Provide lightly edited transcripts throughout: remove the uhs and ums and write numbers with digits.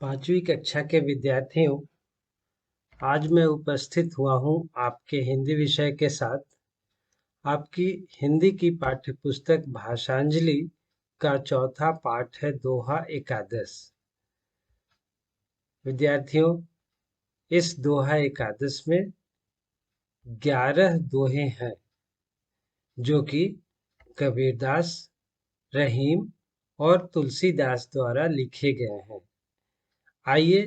पांचवी कक्षा के विद्यार्थियों, आज मैं उपस्थित हुआ हूँ आपके हिंदी विषय के साथ। आपकी हिंदी की पाठ्य पुस्तक भाषांजलि का चौथा पाठ है दोहा एकादश। विद्यार्थियों, इस दोहा एकादश में 11 दोहे हैं जो कि कबीरदास, रहीम और तुलसीदास द्वारा लिखे गए हैं। आइए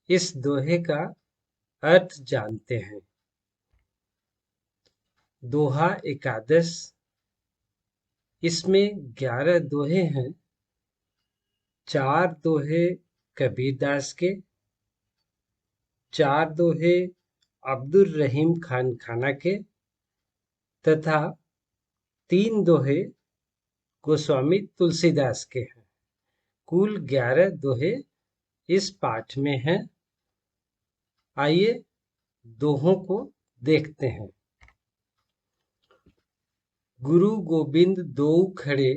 इस दोहे का अर्थ जानते हैं। दोहा एकादश, इसमें 11 दोहे हैं। 4 दोहे कबीरदास के, 4 दोहे अब्दुल रहीम खान खाना के तथा 3 दोहे गोस्वामी तुलसीदास के हैं। कुल 11 दोहे इस पाठ में हैं। आइए दोहों को देखते हैं। गुरु गोबिंद दोऊ खड़े,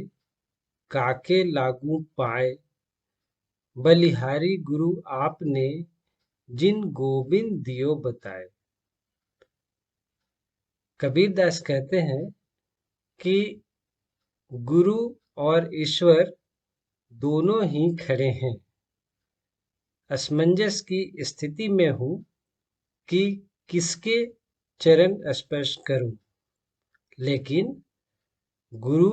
काके लागू पाए, बलिहारी गुरु आपने, जिन गोविंद दियो बताए। कबीरदास कहते हैं कि गुरु और ईश्वर दोनों ही खड़े हैं। असमंजस की स्थिति में हूं कि किसके चरण स्पर्श करूं, लेकिन गुरु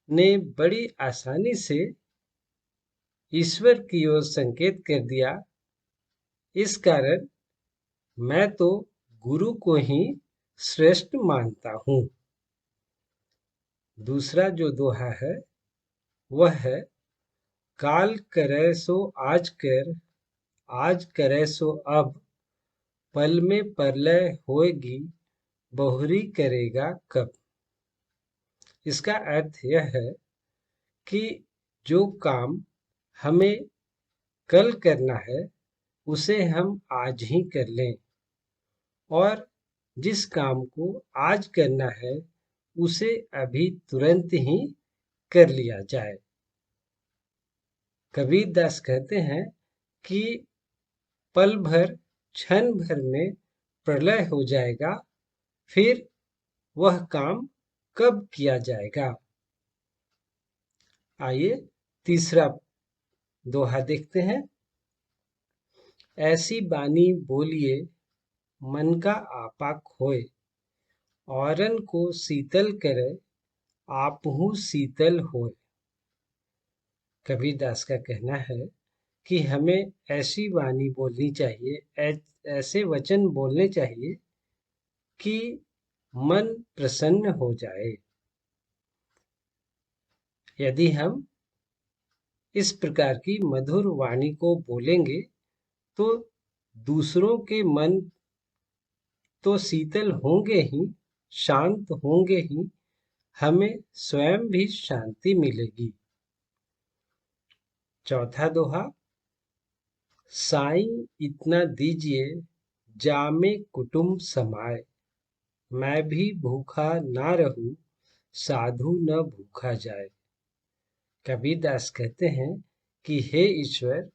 ने बड़ी आसानी से ईश्वर की ओर संकेत कर दिया। इस कारण मैं तो गुरु को ही श्रेष्ठ मानता हूं। दूसरा जो दोहा है वह है, काल करे सो आज कर, आज करे सो अब, पल में प्रलय होएगी, बहुरी करेगा कब। इसका अर्थ यह है कि जो काम हमें कल करना है उसे हम आज ही कर लें, और जिस काम को आज करना है उसे अभी तुरंत ही कर लिया जाए। कबीरदास कहते हैं कि पल भर, क्षण भर में प्रलय हो जाएगा, फिर वह काम कब किया जाएगा। आइए तीसरा दोहा देखते हैं। ऐसी बानी बोलिए, मन का आपा खोए, औरन को शीतल करे, आपहू शीतल होए। कबीरदास का कहना है कि हमें ऐसी वाणी बोलनी चाहिए, ऐसे वचन बोलने चाहिए कि मन प्रसन्न हो जाए। यदि हम इस प्रकार की मधुर वाणी को बोलेंगे तो दूसरों के मन तो शीतल होंगे ही, शांत होंगे ही, हमें स्वयं भी शांति मिलेगी। चौथा दोहा, साईं इतना दीजिए, जामे कुटुंब समाए, मैं भी भूखा ना रहूं, साधु न भूखा जाए। कबीरदास कहते हैं कि हे ईश्वर,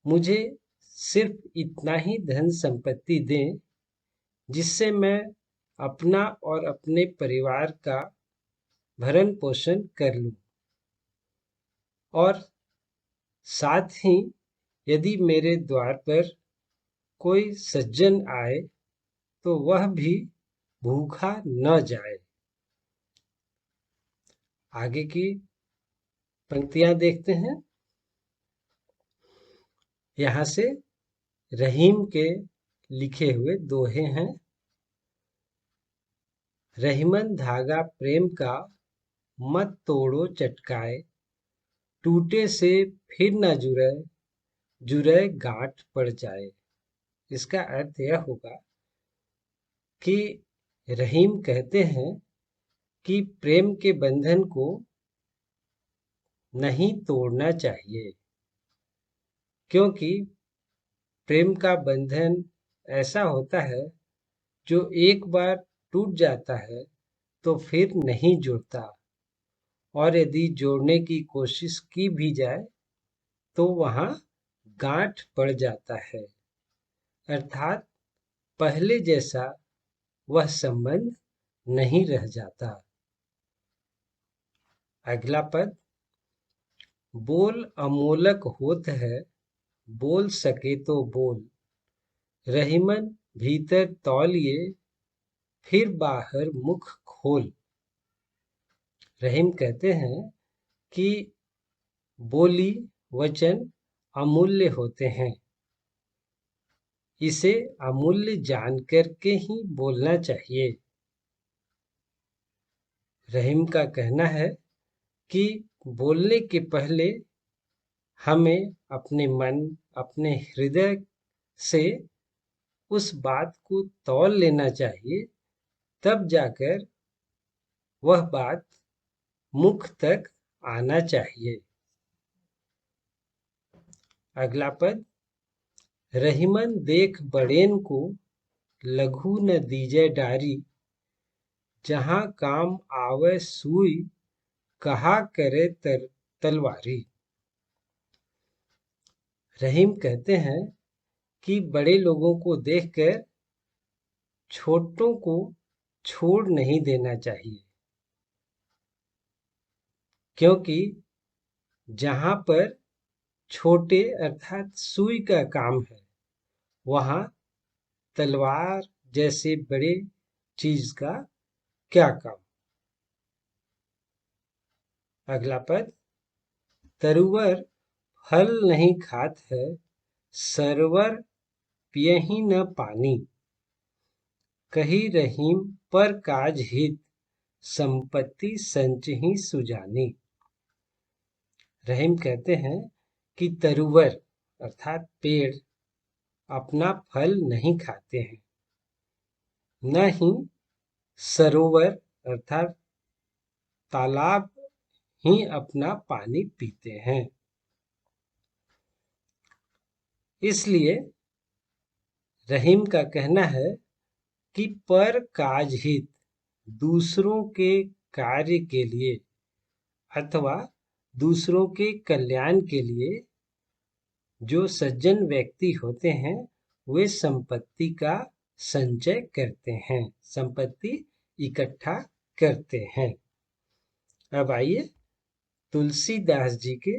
मुझे सिर्फ इतना ही धन संपत्ति दें जिससे मैं अपना और अपने परिवार का भरण पोषण कर लूं, और साथ ही यदि मेरे द्वार पर कोई सज्जन आए तो वह भी भूखा न जाए। आगे की पंक्तियां देखते हैं। यहाँ से रहीम के लिखे हुए दोहे हैं। रहीमन धागा प्रेम का, मत तोड़ो चटकाए, टूटे से फिर न जुड़े, जुड़े गांठ पड़ जाए। इसका अर्थ यह होगा कि रहीम कहते हैं कि प्रेम के बंधन को नहीं तोड़ना चाहिए, क्योंकि प्रेम का बंधन ऐसा होता है जो एक बार टूट जाता है तो फिर नहीं जुड़ता, और यदि जोड़ने की कोशिश की भी जाए तो वहां गांठ पड़ जाता है, अर्थात पहले जैसा वह संबंध नहीं रह जाता। अगला पद, बोल अमोलक होत है, बोल सके तो बोल, रहीमन भीतर तौलिए, फिर बाहर मुख खोल। रहीम कहते हैं कि बोली वचन अमूल्य होते हैं, इसे अमूल्य जानकर के ही बोलना चाहिए। रहीम का कहना है कि बोलने के पहले हमें अपने मन, अपने हृदय से उस बात को तौल लेना चाहिए, तब जाकर वह बात मुख तक आना चाहिए। अगला पद, रहीमन देख बड़ेन को, लघु न दीजे डारी, जहां काम आवे सुई, कहा करे तलवारी। रहीम कहते हैं कि बड़े लोगों को देखकर छोटों को छोड़ नहीं देना चाहिए, क्योंकि जहां पर छोटे अर्थात सुई का काम है, वहां तलवार जैसे बड़े चीज का क्या काम। अगला पद, तरुवर फल नहीं खात है, सरवर पियहि न पानी, कही रहीम पर काज हित, संपत्ति संचही सुजानी। रहीम कहते हैं कि तरुवर अर्थात पेड़ अपना फल नहीं खाते हैं, न ही सरोवर अर्थात तालाब ही अपना पानी पीते हैं। इसलिए रहीम का कहना है कि पर काज हित, दूसरों के कार्य के लिए अथवा दूसरों के कल्याण के लिए जो सज्जन व्यक्ति होते हैं, वे संपत्ति का संचय करते हैं, संपत्ति इकट्ठा करते हैं। अब आइए तुलसीदास जी के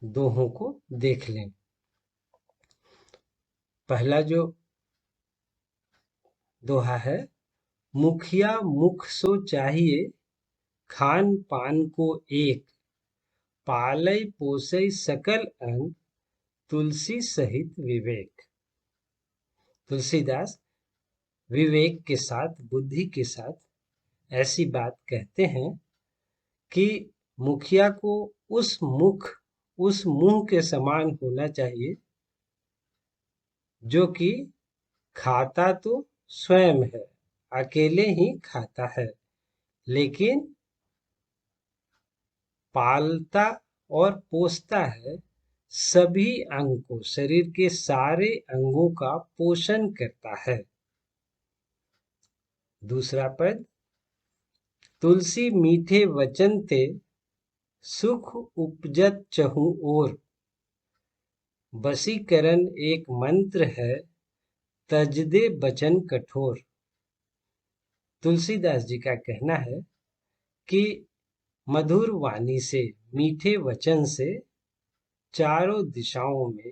दोहों को देख लें। पहला जो दोहा है, मुखिया मुख सो चाहिए, खान पान को एक, पालय पोसय सकल अंग, तुलसी सहित विवेक। तुलसीदास विवेक के साथ, बुद्धि के साथ ऐसी बात कहते हैं कि मुखिया को उस मुंह के समान होना चाहिए, जो कि खाता तो स्वयं है, अकेले ही खाता है, लेकिन पालता और पोसता है सभी अंग को, शरीर के सारे अंगों का पोषण करता है। दूसरा पद, तुलसी मीठे वचन ते, सुख उपजत चहु ओर, बसीकरण एक मंत्र है, तज दे बचन कठोर। तुलसीदास जी का कहना है कि मधुर वाणी से, मीठे वचन से चारों दिशाओं में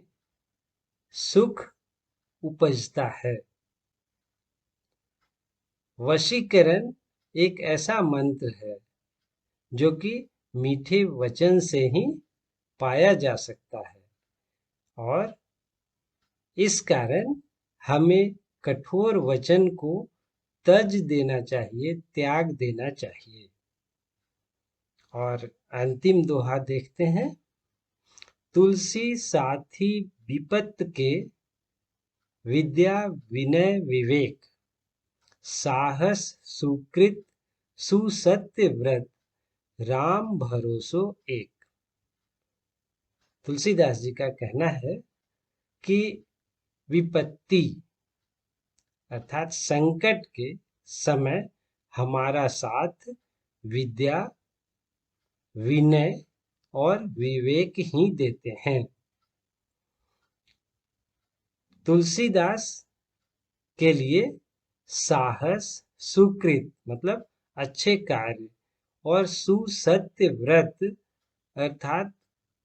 सुख उपजता है। वशीकरण एक ऐसा मंत्र है जो कि मीठे वचन से ही पाया जा सकता है, और इस कारण हमें कठोर वचन को तज देना चाहिए, त्याग देना चाहिए। और अंतिम दोहा देखते हैं, तुलसी साथी विपत्त के, विद्या विनय विवेक, साहस सुकृत सुसत्य व्रत, राम भरोसो एक। तुलसीदास जी का कहना है कि विपत्ति अर्थात संकट के समय हमारा साथ विद्या, विनय और विवेक ही देते हैं। तुलसीदास के लिए साहस, सुकृत मतलब अच्छे कार्य और सुसत्य व्रत अर्थात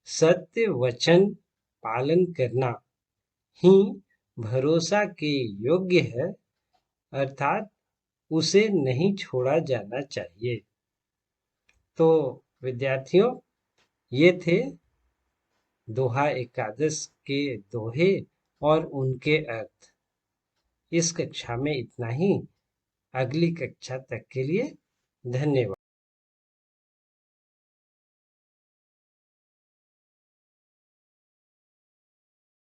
सत्य वचन पालन करना ही भरोसा के योग्य है, अर्थात उसे नहीं छोड़ा जाना चाहिए। तो विद्यार्थियों, ये थे दोहा एकादश के दोहे और उनके अर्थ। इस कक्षा में इतना ही। अगली कक्षा तक के लिए धन्यवाद।